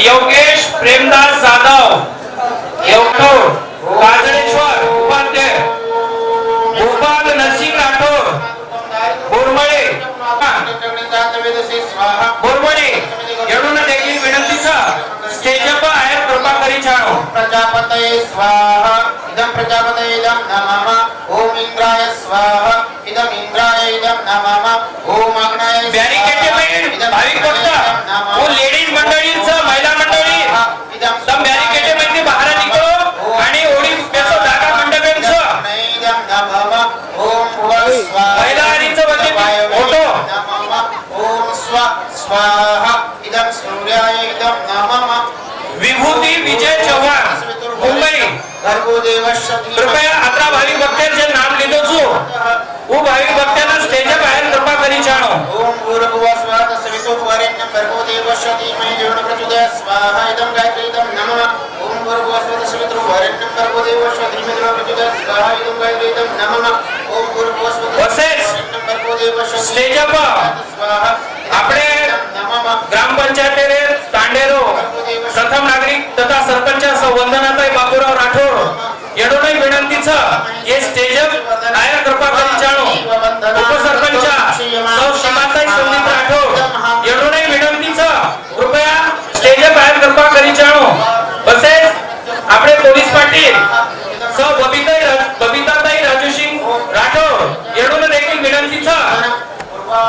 योगेश प्रेमदास जाधव, येवठोर, काजळेश्वर उपाध्याय, गोपाल नरसिंग राठोड, बोरमळे येडून देखील विनंतीचा स्टेजअप आहे कृपा करी छानो. प्रजापतये स्वाहा इदं प्रजापतये इदं नमः. ओम इंद्राय स्वाहा इदं इंद्राय इदं नमः. ओम अग्नये बॅरिकेड में भाविक भक्त वो लेडीज मंडळींचं महिला मंडळी सब बॅरिकेड मध्ये बाहेर निघो आणि ओडी बेसो जागा मंडपेंचं इदं नमः. ओम भुव स्वाहा महिला आदींचं मध्ये फोटो ओम स्वाहा इदं सूर्याय इदं नमः. विभूती विजय चव्हाण मुंबई कृपया 11 भाविक भक्तांचे नाम लिहितो छु वो भाविक भक्तांना स्टेज बाहेर कृपा करी छानो. ओम भूर्भुवः स्वः तस्वितुर्वरेण्यं भर्गो देवस्य धीमहि धियो न प्रचोदयात्. स्वाहा इदं गायत्री इदं नमः. ओम भूर्भुवः स्वः तस्वितुर्वरेण्यं भर्गो देवस्य धीमहि धियो न प्रचोदयात्. स्वाहा इदं गायत्री इदं नमः. ओम भूर्भुवः स्वः तस्वितुर्वरेण्यं भर्गो देवस्य स्टेज अप स्वाहा આપણે ग्राम पंचायत तांडेरो प्रथम नागरिक तथा सरपंच वंदनाताई बापूराव राठोड येडोने विनंतीचा हे स्टेज आयर कृपा करी छानो. उपसरपंच सौ सीमाताई संदीप राठोड येडोने विनंतीचा कृपया स्टेज आयर कृपा करी छानो. तसेच आपले पोलीस पाटील सौ बबिताताई राजू सिंह राठोड येडोने देखील विनंतीचा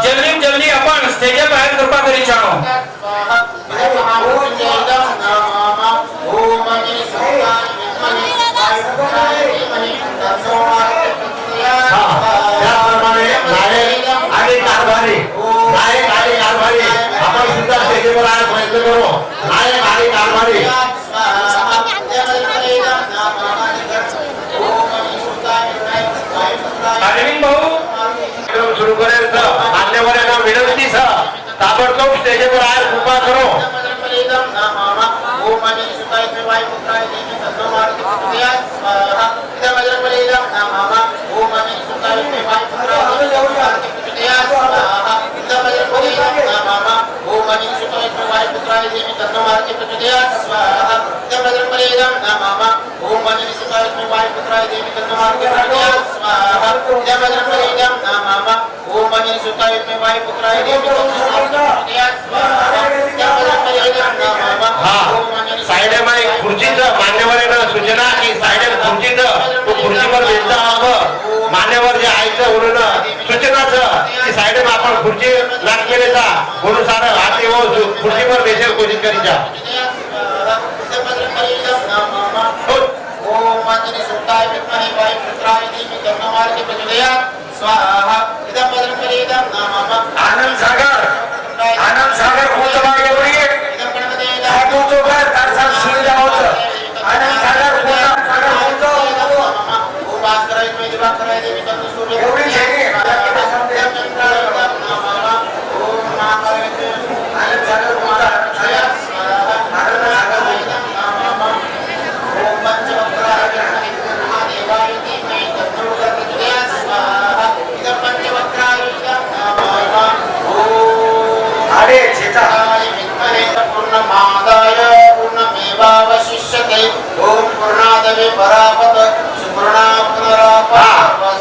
जल्दी आपण स्टेज बाहेर कृपा करी छानो. आपण सुद्धा स्टेजवर आणायचा प्रयत्न करू. नायक आणि कारभारी अरविंद भाऊ सुरू करेल मान्यवरांना विनंती ताबडतोब स्टेजवर आय कृपा करो. मान्यवरांना सूचना की साइड खुर्चीचं खुर्चीवर भेटता हवं. मान्यवर जे आयचं म्हणून सूचनाचं की साइड आपण खुर्ची नाटकेलेचा म्हणून सारं हाती खुर्चीवर बेसेल कोशिश करीचा. आनंद सागर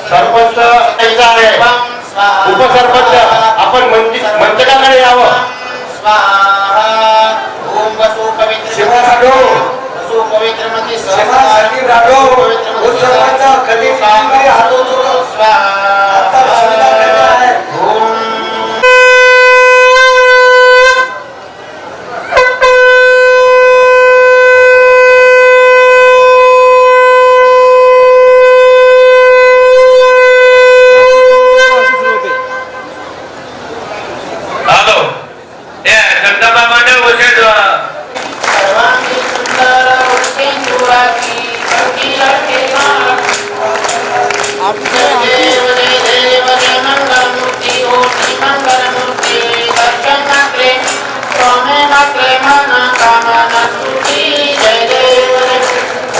सरपंच सरपंच आपण मंचकाकडे यावं. स्वाहा ओम वसु पवित्र शिवा राठोड. वसु पवित्रमती शिवा संदीप राठोड. उस सरपंच कधी कामगारी हातो जोडो. आता शिवाला केला आहे. ओम हॅलो जगदंबा मंडळ वसेट सर्वांगी सुंदर उठे सुराची अखिल देव जय देव जय मंगलमूर्ती ओटी मंगलमूर्ती दर्शन मात्रे स्वामी मात्रे मन कामना स्तुती जय देव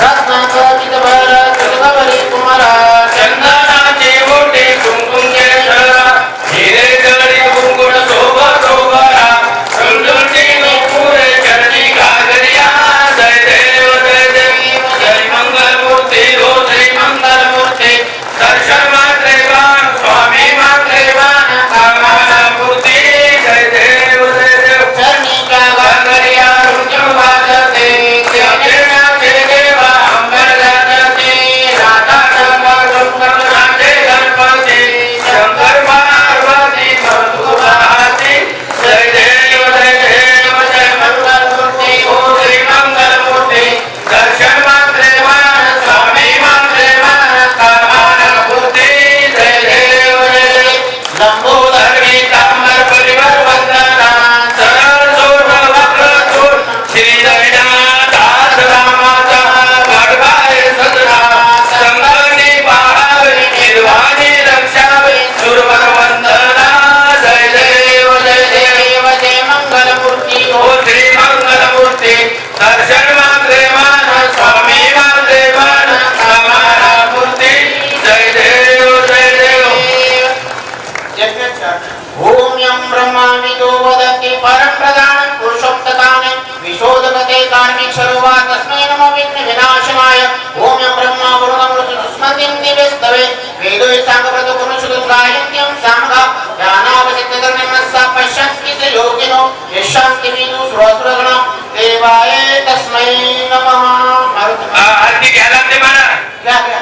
रत्नांकित भर तुलगवरी कुमारा चंदनाचे ओटे कुंकुम केशरा हिरे जळी कुंकुम शोभा शोभरा समजुती नुपुरे चरणी घागरिया जय देव जय देव जय मंगलमूर्ती हो श्री मंगलमूर्ती दर्शन मात्रे वाण स्वामी मात्रे वाण कामना मूर्ती जय देव जय देव चरणी का घागरिया रुजू वाजते देवनाचे देवा अंबर जाते राधा शंकर नाचे गणपती शंकर पार्वती मधुराती जय देव जय देव जय मंगलमूर्ती हो श्री मंगलमूर्ती दर्शन मात्रे वाण स्वामी मात्रे वाण कामना मूर्ती जय देव जय देव लंबोदर तांबर परिवार वंदना सरळ सोड वक्रतुंड श्री जगन्नाथ रामाचा गडबाय सदरा संगनी पाहावे निर्वाणी रक्षावे सुरवर वंदना जय देव जय देव जय मंगलमूर्ती हो श्री मंगलमूर्ती दर्शन मात्रे मान स्वामी मात्रे मान कामना मूर्ती जय देव जय देव ओम यं ब्रह्मा विदो वदन्ति परं प्रधानं पुरुषोक्तकानि विशोधकते कार्मिक सर्वा तस्मै नमो विघ्न विनाशनाय ओम यं ब्रह्मा वरुणं सुस्मतिं दिवेस्तवे वेदो सांगप्रतो पुरुषोत्तम गायन्त्यं सामगा ज्ञानावसिद्धर्निमस्सा पश्यन्ति च योगिनो यशान्ति विदु सुरसुरगण देवाय तस्मै नमः आरती घ्यायला ते म्हणा क्या क्या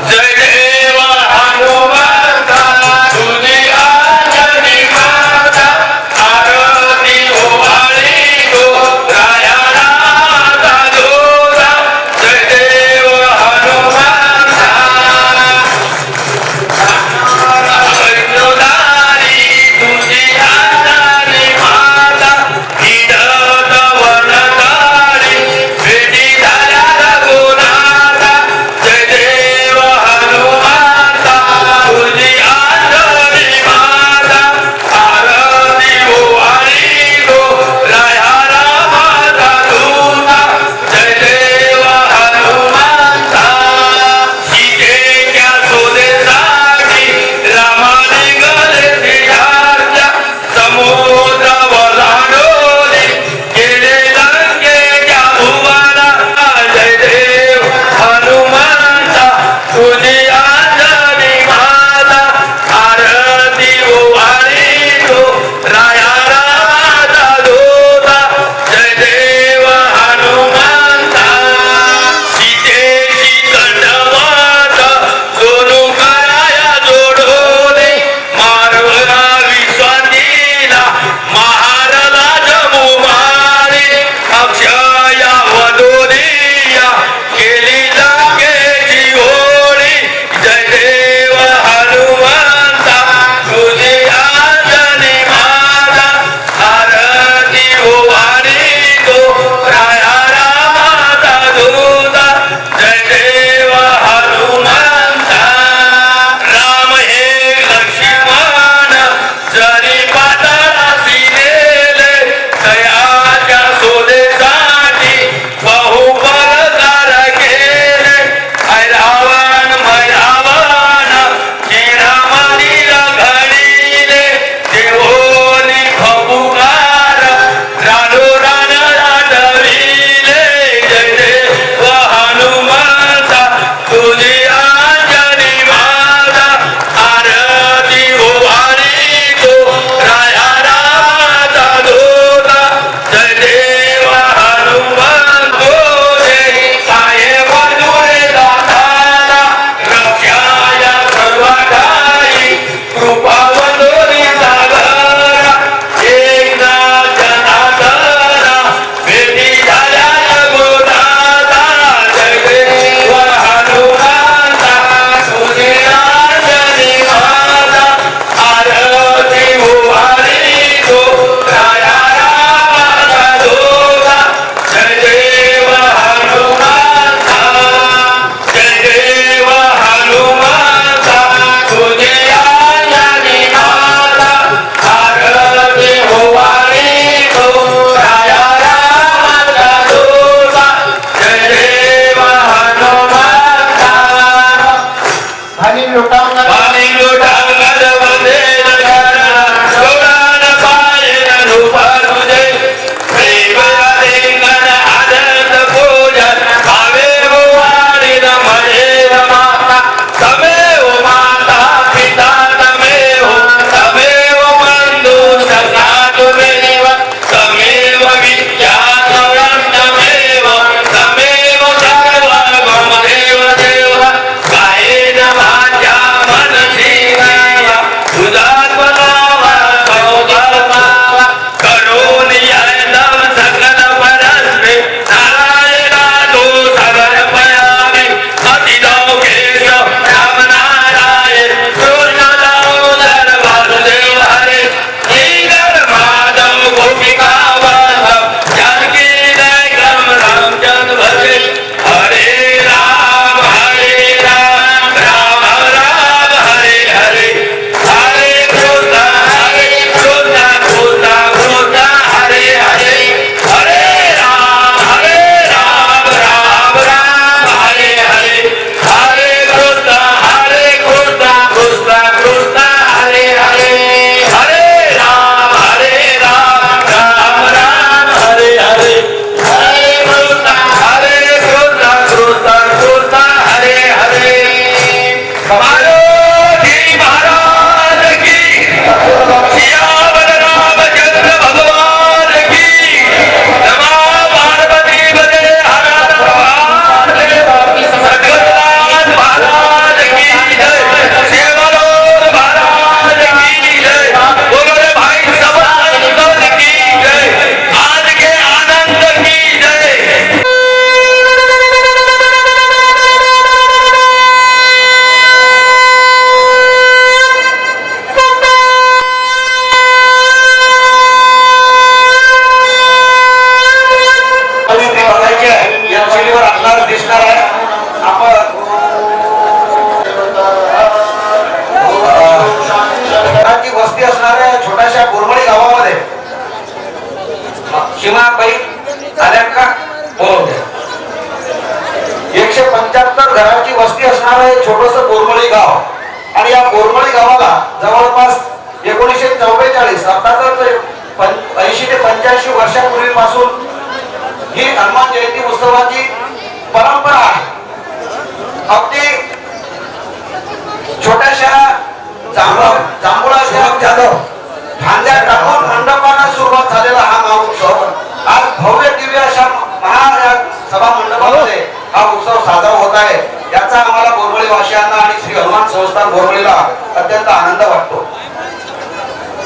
जय देव हनुमंता तुझी आरती माता आरती ओवाळी गो रायाला दादोरा जय देव हनुमंता वैष्णोदारी तुझी आरती माता हिडत वनदारी भेटी झाल्या रघुनाथा जय देव हनुमंता पाणी लोटावून पाणी लोटांगण वंदेन शरण सोडान पायन रूप तुझे प्रेम आलिंगन आनंद पूजन भावे वाणीन महेव माता तमेव माता पिता तमेव तमेव बंधु सखा तुमेव तमेव विद्या तमेव तमेव सर्वं देव देव कायेन वाचा मनसी क्रिया तुझात्मनावा सौधर्मावा करून यदम सकल परस्मे नारायणा तू सगल पयामे अतिलोकेश राम नारायण कृष्ण दामोदर वासुदेव हरे श्रीधर माधव गोपिका वल्लभ जानकी नायकम रामचंद्र भजे हरे राम राम राम हरे हरे हरे कृष्ण कृष्ण कृष्ण हरे हरे हरे राम राम राम हरे हरे हरे कृष्ण कृष्ण कृष्ण हरे हरे हरे राम राम राम हरे हरे हरे कृष्ण कृष्ण कृष्ण हरे हरे मारुति महाराज की सियावर रामचंद्र भगवान की नमो पार्वती पते हर हर महादेव सकलनाथ महाराज की जय सेवलोक महाराज की जय बोलो रे भाई सब की जय आज के आनंद की जय ते बघायचे आहे. या शैलीवर आपल्याला दिसणार आहे. आपण घराची वस्ती असणाऱ्या छोट्याशा बोरमळी गावामध्ये सीमाबाई आल्या का बोलवते. 175 घराची वस्ती असणारं हे छोटस बोरमळी गाव आणि या बोरमळी गावाला जवळपास 1944 अर्थातच 80 ते 85 वर्षापूर्वीपासून ही हनुमान जयंती उत्सवाची परंपरा आहे. अगदी छोट्याशा जांभुळाच्या फांद्या टाकून मंडपाला सुरुवात झालेला हा महोत्सव आज भव्य दिव्य अशा सभा मंडपामध्ये हा उत्सव साजरा होत आहे. याचा आम्हाला बोरमळी वासियांना आणि श्री हनुमान संस्थान बोरमळीला अत्यंत आनंद वाटतो.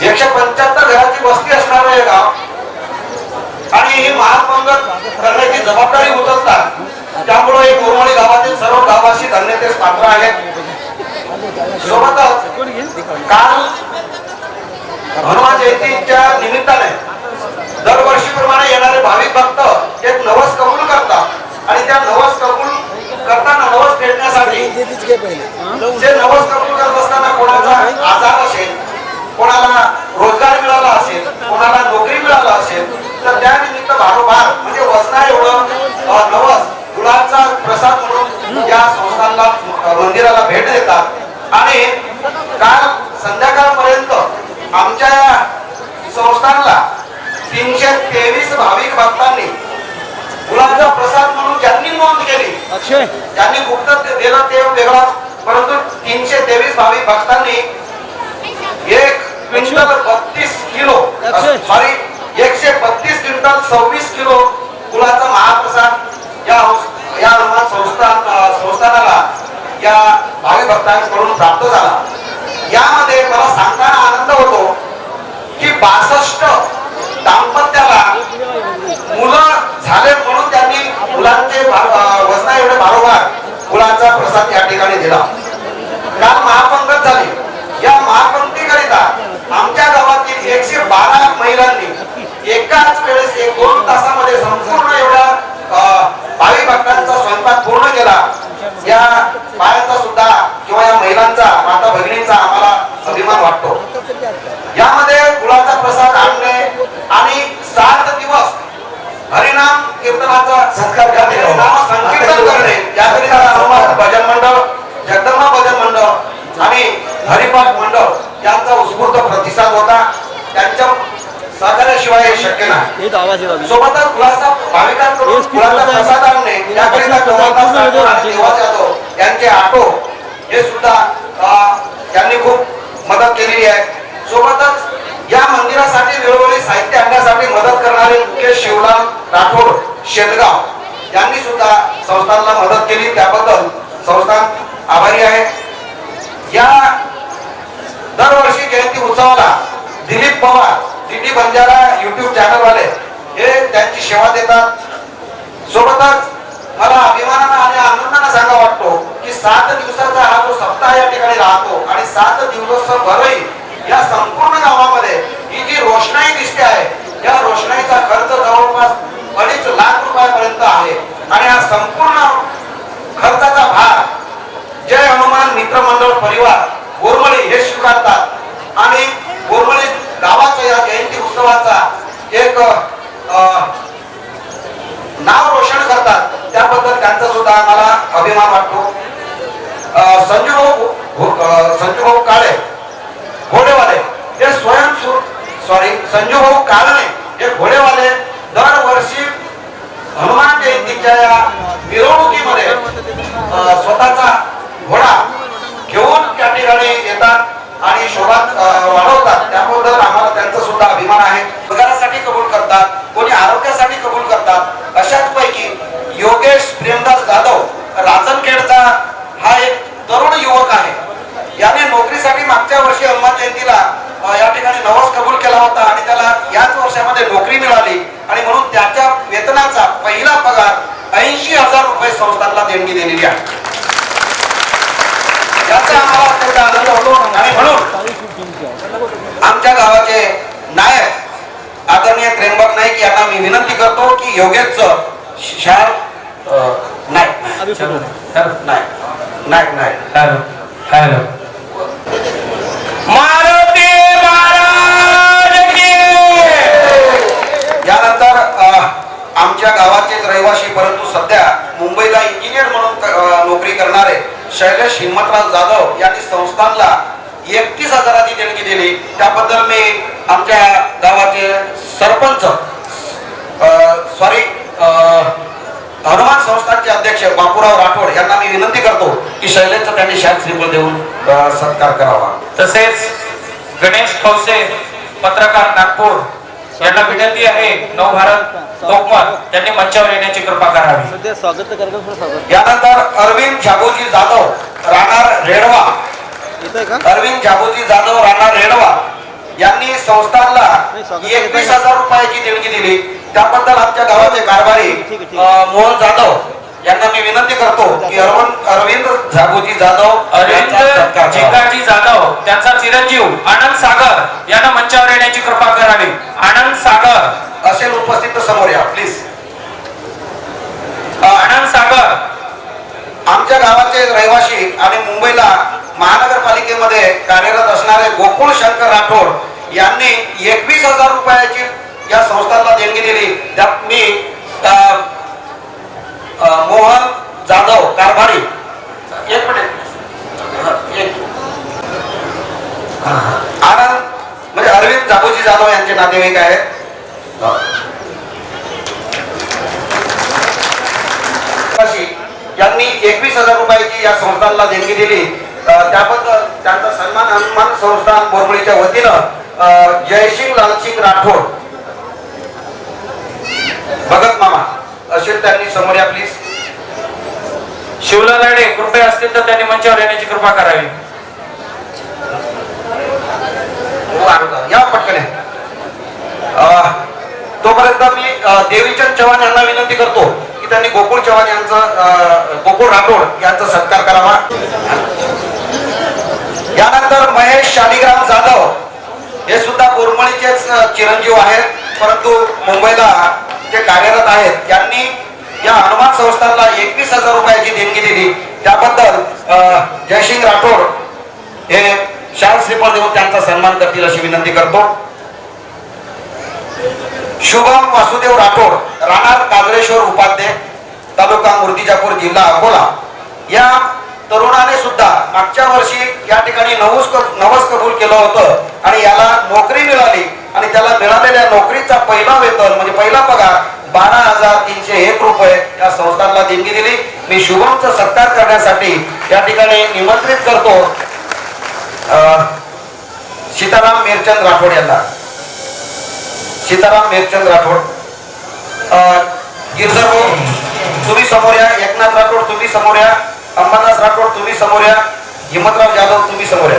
175 घराची वस्ती असणारं हे गाव आणि ही महापंगत करण्याची जबाबदारी उचलतात. त्यामुळे हे बोरमळी गावातील सर्व गावाशी धन्यतेस पात्र आहेत. सोबतच काल हनुमान जयंतीच्या निमित्ताने दरवर्षीप्रमाणे येणारे भाविक भक्त एक नवस कबूल करतात आणि त्या नवस कबूल करताना नवस फेडण्यासाठी ते नवस कबूल करत असताना कोणाचा आजार असेल, कोणाला रोजगार मिळाला असेल, कोणाला नोकरी मिळाला असेल तर त्यानिमित्त भारोभार म्हणजे वजना एवढं नवस गुलाचा प्रसाद म्हणून या संस्थानला मंदिराला भेट देतात. आणि काल संध्याकाळपर्यंत आमच्या संस्थानला 323 भाविक भक्तांनी गुलाचा प्रसाद म्हणून ज्यांनी नोंद केली, ज्यांनी गुप्त दिलं ते वेगळा, परंतु 323 भाविक भक्तांनी 1 क्विंटल 32 किलो 132 क्विंटल 26 किलो गुलाचा महाप्रसाद या हनुमान संस्थानाला या भाविक भक्तांकडून प्राप्त झाला. यामध्ये मला सांगताना आनंद होतो की 62 दाम्पत्याला मुलं झाले म्हणून त्यांनी मुलांचे वजना एवढे भारोभार मुलांचा प्रसाद या ठिकाणी दिला. काल महापंगत झाली. या महापंक्तीकरिता आमच्या गावातील 112 महिलांनी एकाच वेळेस 1-2 तासामध्ये संपूर्ण एवढा भाविक भक्तांचा स्वयंपाक पूर्ण केला. या बायांचा सुद्धा किंवा या महिलांचा माता भगिनींचा आम्हाला अभिमान वाटतो. यामध्ये गुळाचा प्रसाद आणणे आणि 7 दिवस हरिनाम कीर्तनाचा संकीर्तन करणे याकरिता भजन मंडळ, जगदंबा भजन मंडळ आणि हरिपाठ मंडळ यांचा उत्स्फूर्त प्रतिसाद होता. त्यांच्या सहकार्याशिवाय हे शक्य नाही. सोबतच फुलाचा भाविकांकडून फुलाचा प्रसाद आणणे याकरिता कमलदास राठोड आणि देवा जाधव यांचे ऑटो हे सुद्धा त्यांनी खूप मदत केलेली आहे. सोबतच या मंदिरासाठी वेळोवेळी साहित्य आणण्यासाठी मदत करणारे मुकेश शिवलाल राठोड शेतगाव यांनी सुद्धा संस्थानला मदत केली. त्याबद्दल संस्थान आभारी आहे. या दरवर्षी जयंती उत्सवाला Dilip Pawar TT Banjara YouTube channel वाले हे त्यांची सेवा देतात. सोबतच मला अभिमानानं आणि आनंदानं सांगा वाटतो की 7 दिवसाचा हा जो सप्ताह या ठिकाणी राहतो आणि 7 दिवसभरही या संपूर्ण गावामध्ये ही जी रोषणाई दिसते आहे या रोषणाईचा खर्च जवळपास 2.5 लाख रुपयापर्यंत आहे. आणि हा संपूर्ण खर्चाचा भार जय हनुमान मित्र मंडळ परिवार बोरमळी हे स्वीकारतात आणि बोरमळी गावाचा या जयंती उत्सवाचा एक नाव रोशन करतात. त्याबद्दल त्यांचा सुद्धा आम्हाला अभिमान वाटतो. संजूभाऊ काळे घोडेवाले हे संजूभाऊ काळे हे घोडेवाले दरवर्षी हनुमान जयंतीच्या या मिरवणुकीमध्ये स्वतःचा घोडा घेऊन त्या ठिकाणी येतात आणि शोभा वाढवतात. त्याबद्दल आम्हाला त्यांचा सुद्धा अभिमान आहे. पगारासाठी कबूल करतात, कोणी आरोग्यासाठी कबूल करतात. अशाच पैकी योगेश प्रेमदास जाधव राजनखेडचा हा एक तरुण युवक आहे. याने नोकरीसाठी मागच्या वर्षी हनुमान जयंतीला या ठिकाणी नवस कबूल केला होता आणि त्याला याच वर्षामध्ये नोकरी मिळाली आणि म्हणून त्याच्या वेतनाचा पहिला पगार 80,000 रुपये संस्थानला देणगी दिलेली आहे. याचा आम्हाला अत्यंत आनंद होतो. आणि म्हणून आमच्या गावाचे नायक आदरणीय त्र्यंबक नाईक यांना मी विनंती करतो की योगेशचं मारुती महाराज की यानंतर आमच्या गावाचेच रहिवासी परंतु सध्या मुंबईला इंजिनियर म्हणून नोकरी करणारे शैलेश हिम्मतराव जाधव यांनी संस्थानला 31,000ची देणगी दिली. त्याबद्दल मी आमच्या गावाचे सरपंच हनुमान संस्थानचे अध्यक्ष बापूराव राठोड यांना मी विनंती करतो की शैलेशचा त्यांनी शाल श्रीफळ देऊन सत्कार करावा. तसेच गणेश खवसे पत्रकार नागपूर यांना विनंती आहे नवभारत लोकमत त्यांनी मंचावर येण्याची कृपा करावी. यानंतर अरविंद झाबोजी जाधव राहणार रेडवा यांनी संस्थानला 21,000 रुपयाची देणगी दिली. त्याबद्दल आमच्या गावाचे कारभारी मोहन जाधव यांना मी विनंती करतो की अरविंद झाबोजी जाधव झिंगाजी जाधव त्यांचा चिरंजीव आनंद सागर यांना मंचावर येण्याची कृपा करावी. आनंद सागर असेल उपस्थित तर समोर या प्लीज. आनंद सागर आमच्या गावाचे रहिवासी आणि मुंबईला महानगरपालिकेमध्ये कार्यरत असणारे गोकुळ शंकर राठोड यांनी 21,000 रुपयाची या संस्थांना देणगी दिली. त्यात मी मोहन जाधव कारभारी एक मिनिट आनंद म्हणजे अरविंद झाबोजी जाधव यांचे नातेवाईक आहेत. यांनी 21,000 रुपयाची या संस्थांना देणगी दिली. त्याबद्दल त्यांचा सन्मान हनुमान संस्थान बोरमळीच्या वतीनं जयसिंग लालसिंग राठोड भगत मामा असेल त्यांनी समोर या प्लीज. शिवला लाडे कृपया असतील तर त्यांनी मंचावर येण्याची कृपा करावी. या पटकन तोपर्यंत मी देवीचंद चव्हाण यांना विनंती करतो की त्यांनी गोकुळ चव्हाण यांचं गोकुळ राठोड यांचा सत्कार करावा. यानंतर महेश शालिग्राम जाधव हे सुद्धा बोरमळीचेच चिरंजीव आहेत परंतु मुंबईला ते कार्यरत आहेत. त्यांनी या हनुमान संस्थानला 21,000 रुपयाची देणगी दिली. त्याबद्दल जयसिंग राठोड हे शाल श्रीफळ देऊन त्यांचा सन्मान करतील अशी विनंती करतो. शुभम वासुदेव राठोड राहणार काजळेश्वर उपाध्ये तालुका मूर्तिजापूर जिल्हा अकोला या तरुणाने सुद्धा मागच्या वर्षी या ठिकाणी नवस कबूल केलं होतं आणि याला नोकरी मिळाली आणि त्याला मिळालेल्या नोकरीचा पहिला वेतन म्हणजे पहिला पगार 12,301 रुपये या संस्थांना देणगी दिली. मी शुभमचा सत्कार करण्यासाठी या ठिकाणी निमंत्रित करतो सीताराम मेरचंद राठोड यांना. सीताराम मेरचंद राठोड, गिरधर भाऊ तुम्ही समोर या, एकनाथ राठोड तुम्ही समोर या, अंबादास राठोड तुम्ही समोर या, हिम्मतराव जाधव तुम्ही समोर या.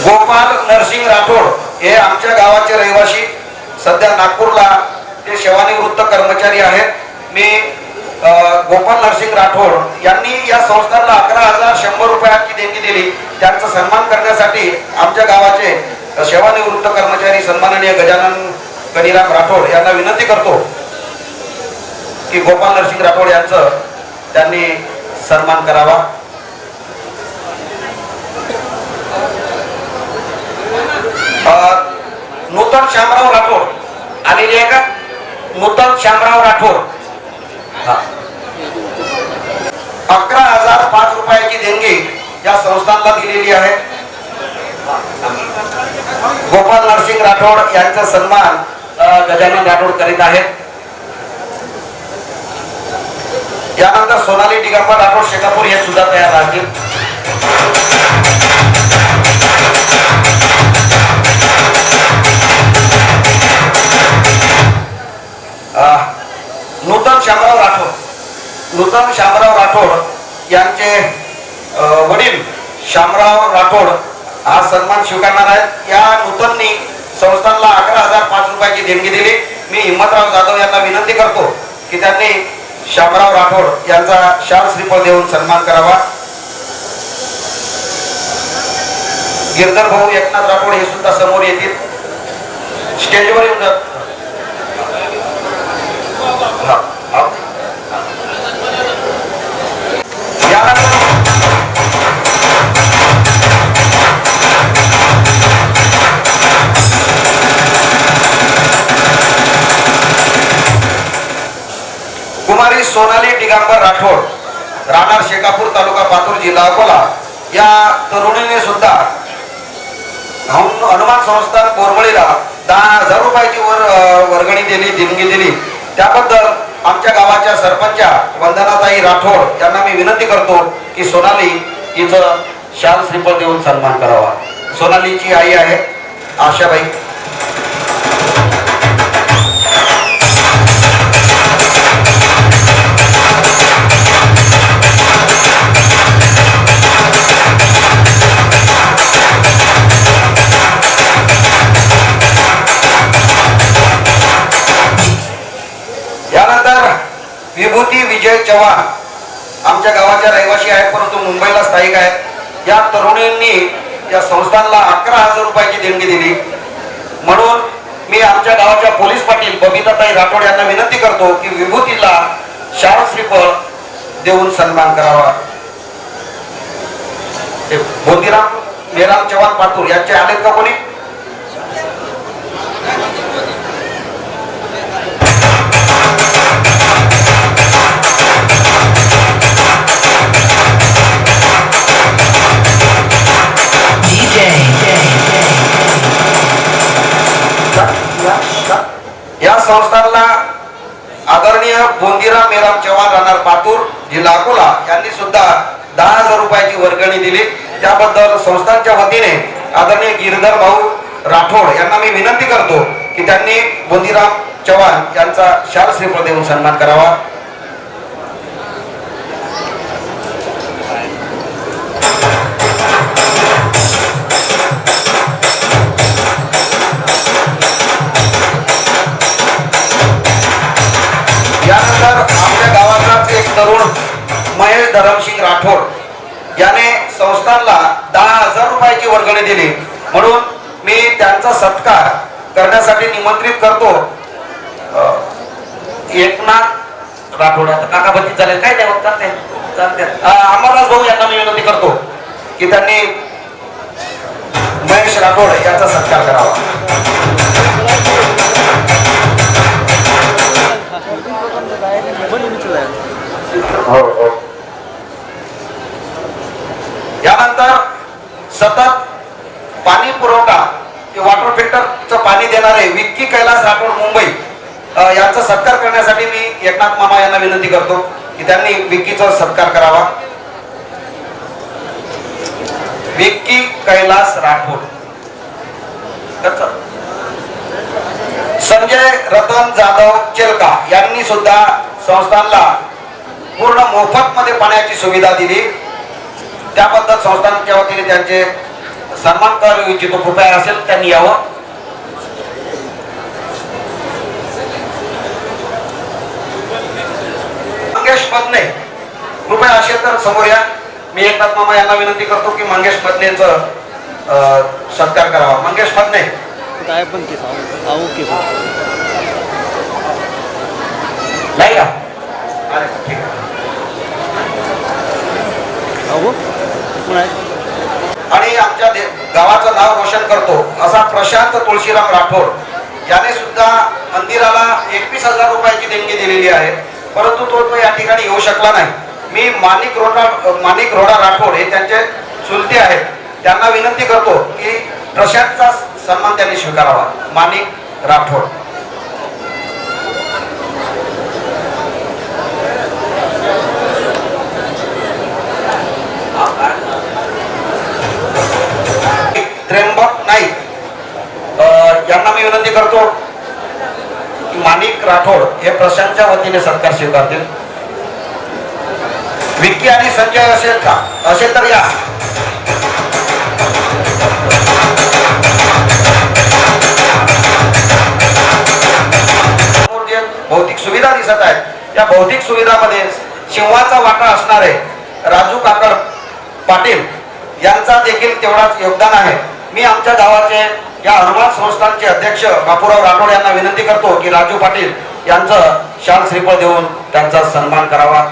गोपाल नरसिंग राठोड हे आमच्या गावाचे रहिवासी, सध्या नागपूरला ते सेवानिवृत्त कर्मचारी आहेत. मी गोपाल नरसिंग राठोड यांनी या संस्थांना 11,100 रुपयाची देणगी दिली. त्यांचा सन्मान करण्यासाठी आमच्या गावाचे सेवानिवृत्त कर्मचारी सन्माननीय गजानन कनिराम राठोड यांना विनंती करतो की गोपाल नरसिंग राठोड यांचं त्यांनी सन्मान करावा. नूतन श्यामराव राठोड आलेले आहे का? नूतन श्यामराव राठोड 11,005 रुपयाची देणगी या संस्थांना दिलेली आहे. गोपाल नरसिंग राठोड यांचा सन्मान गजानन राठोड करीत आहेत. यानंतर सोनाली दिगंबर राठोड शेकापूर हे सुद्धा तयार राहतील. नूतन श्यामराव राठोड यांचे वडील श्यामराव राठोड हा सन्मान स्वीकारणार आहेत. या नूतननी संस्थांना 11,005 रुपयाची देणगी दिली. मी हिम्मतराव जाधव यांना विनंती करतो की त्यांनी श्यामराव राठोड यांचा शाल श्रीफळ देऊन सन्मान करावा. गिरधर भाऊ एकनाथ राठोड हे सुद्धा समोर येतील, स्टेजवर येऊन जात. कुमारी सोनाली दिगंबर राठोड, राहणार शेकापूर, तालुका पातूर, जिल्हा अकोला, या तरुणीने सुद्धा हनुमान संस्थान कोरबळीला 10,000 रुपयाची वर्गणी दिली, देणगी दिली. त्याबद्दल आमच्या गावाच्या सरपंचा वंदनाताई राठोड यांना मी विनंती करतो की सोनाली हिचं शाल श्रीफळ देऊन सन्मान करावा. सोनालीची आई आहे आशाबाई. यानंतर विभूती विजय चव्हाण आमच्या गावाच्या रहिवासी आहेत परंतु मुंबईला स्थायिक आहेत. या तरुणींनी या संस्थांना 11,000 रुपयाची देणगी दिली. म्हणून मी आमच्या गावाच्या पोलीस पाटील बबिताताई राठोड यांना विनंती करतो की विभूतीला शाल श्रीफळ देऊन सन्मान करावा. बोधीराम मेराम चव्हाण पातूर यांचे आलेत का कोणी? या संस्थांना आदरणीय बोंदिराम मेराम चव्हाण, राहणार पातूर, जिल्हा अकोला यांनी सुद्धा 10,000 रुपयाची वर्गणी दिली. त्याबद्दल संस्थांच्या वतीने आदरणीय गिरधर भाऊ राठोड यांना मी विनंती करतो की त्यांनी बोंदिराम चव्हाण यांचा शाल श्रीफळ देऊन सन्मान करावा. यानंतर आमच्या गावातलाच एक तरुण महेश धरमसिंग राठोड याने संस्थांना 10,000 रुपयाची वर्गणी दिली. म्हणून मी त्यांचा सत्कार करण्यासाठी निमंत्रित करतो एकनाथ राठोड. आता काकाबत्ती चालेल काय नाही होत चालते. अमरदास भाऊ यांना मी विनंती करतो की त्यांनी महेश राठोड यांचा सत्कार करावा. यानंतर सतत पाणी पुरवठा वॉटर फिल्टरचं पाणी देणारे विक्की कैलास राठोड मुंबई यांचा सत्कार करण्यासाठी मी एकनाथ मामा यांना विनंती करतो की त्यांनी विक्कीचा सत्कार करावा. विक्की कैलास राठोड. संजय रतन जाधव चेलका यांनी सुद्धा संस्थानला पूर्ण मोफत मध्ये पाण्याची सुविधा दिली. त्याबद्दल संस्थानच्या वतीने त्यांचे सन्मान करू इच्छितो. कृपया असेल त्यांनी यावं. मंगेश मदने कृपया असेल तर समोर या. मी एकनाथ मामा यांना विनंती करतो की मंगेश मदनेचं सत्कार करावा. मंगेश मदने काय पण की नाही का? अरे ठीक आहे. आणि आमच्या गावाचं नाव रोशन करतो असा प्रशांत तुळशीराम राठोड याने सुद्धा मंदिराला 21,000 रुपयाची देणगी दिलेली आहे. परंतु तो या ठिकाणी येऊ शकला नाही. मी माणिक रोडा राठोड हे त्यांचे चुलते आहेत. त्यांना विनंती करतो की प्रशांतचा सन्मान त्यांनी स्वीकारावा. माणिक राठोड. त्र्यंबक नाईक यांना मी विनंती करतो की माणिक राठोड हे प्रशांतच्या वतीने सत्कार स्वीकारतील. विक्की आणि संजय असेल का? असेल तर या. भौतिक सुविधा दिसत आहेत. त्या भौतिक सुविधामध्ये शिवाचा वाटा असणारे राजू काकड पाटील यांचा देखील तेवढाच योगदान आहे. मी आमच्या गावाचे या हनुमान संस्थानचे अध्यक्ष बापूराव राठोड यांना विनंती करतो की राजू पाटील यांचं शाल श्रीफळ देऊन त्यांचा सन्मान करावा.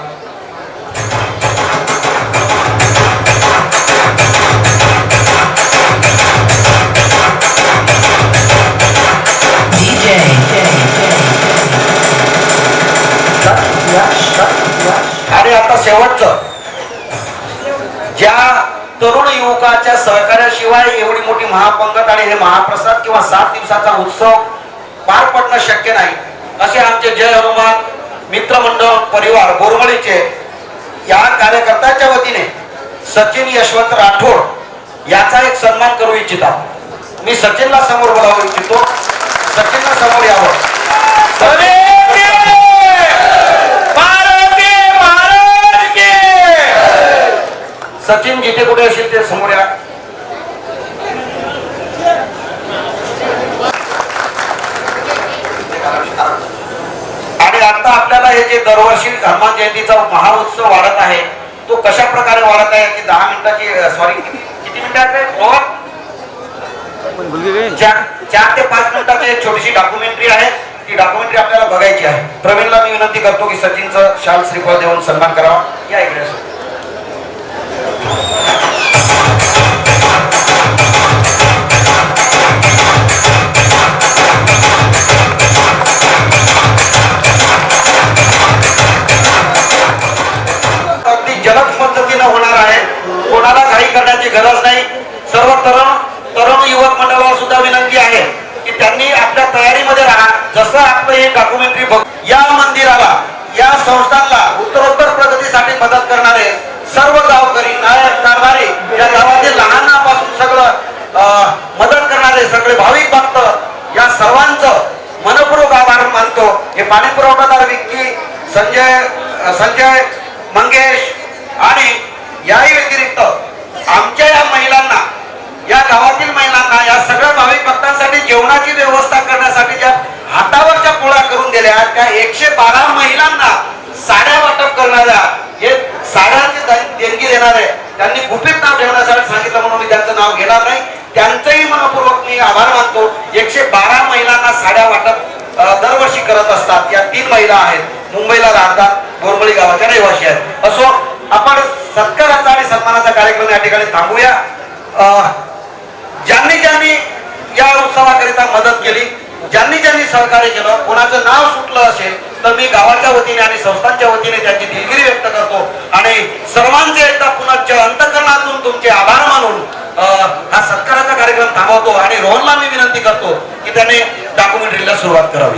आणि आता शेवटचं, ज्या तरुण युवकाच्या सहकार्याशिवाय एवढी मोठी महापंगत आणि हे महाप्रसाद किंवा 7 दिवसाचा उत्सव पार पडणं शक्य नाही, असे आमचे जय हनुमान मित्रमंडळ परिवार बोरमळीचे या कार्यकर्त्याच्या वतीने सचिन यशवंत राठोड याचा एक सन्मान करू इच्छिता. मी सचिनला समोर बोलावू इच्छितो. सचिनला समोर यावं. सचिन जिथे कुठे असेल ते समोर या. आणि आता आपल्याला हे जे दरवर्षी हनुमान जयंतीचा महाउत्सव वाढत आहे तो कशा प्रकारे वाढत आहे की 10 मिनिटाची किती मिनिटाचे 4 ते 5 मिनिटाची एक छोटीशी डॉक्युमेंटरी आहे. ती डॉक्युमेंटरी आपल्याला बघायची आहे. प्रवीणला मी विनंती करतो की सचिनचं शाल श्रीफळ देऊन सन्मान करावा. या इकडे. अगदी जलद पद्धतीने होणार आहे. कोणाला काही करण्याची गरज नाही. सर्व तरुण युवक मंडळाला सुद्धा विनंती आहे की त्यांनी आपल्या तयारीमध्ये राहा. जसं आपलं हे डॉक्युमेंटरी बघ, या मंदिराला या संस्थानला उत्तरोत्तर प्रगतीसाठी मदत करणारे सर्व गावकरी नायक कारभारी या गावातील लहानापासून सगळं मदत करणारे सगळे भाविक भक्त या सर्वांचं मनपूर्वक आभार मानतो. हे पाणी पुरवठादार विक्की संजय मंगेश आणि याही व्यतिरिक्त आमच्या या महिलांना, या गावातील महिलांना, या सगळ्या भाविक भक्तांसाठी जेवणाची व्यवस्था करण्यासाठी ज्या हातावरच्या पोळ्या करून दिल्या त्या 112 महिलांना साड्या वाटप करणाऱ्या, हे साड्यांची देणगी देणारे, त्यांनी गुपित नाव ठेवण्यासाठी सांगितलं म्हणून मी त्यांचं नाव घेणार नाही. त्यांचंही मनपूर्वक मी आभार मानतो. 112 महिलांना साड्या वाटप दरवर्षी करत असतात. या 3 महिला आहेत, मुंबईला राहतात, बोरमळी गावाच्या रहिवासी आहेत. असो, आपण सत्काराचा आणि सन्मानाचा कार्यक्रम या ठिकाणी थांबूया. ज्यांनी ज्यांनी या उत्सवाकरिता मदत केली, ज्यांनी ज्यांनी सहकार्य केलं, कोणाचं नाव सुटलं असेल तर मी गावाच्या वतीने आणि संस्थांच्या वतीने त्यांची दिलगिरी व्यक्त करतो आणि सर्वांचे एकदा पुनश्च अंतःकरणातून तुमचे आभार मानून हा सत्काराचा कार्यक्रम थांबवतो आणि रोहनला मी विनंती करतो की त्याने डॉक्युमेंटरीला सुरुवात करावी.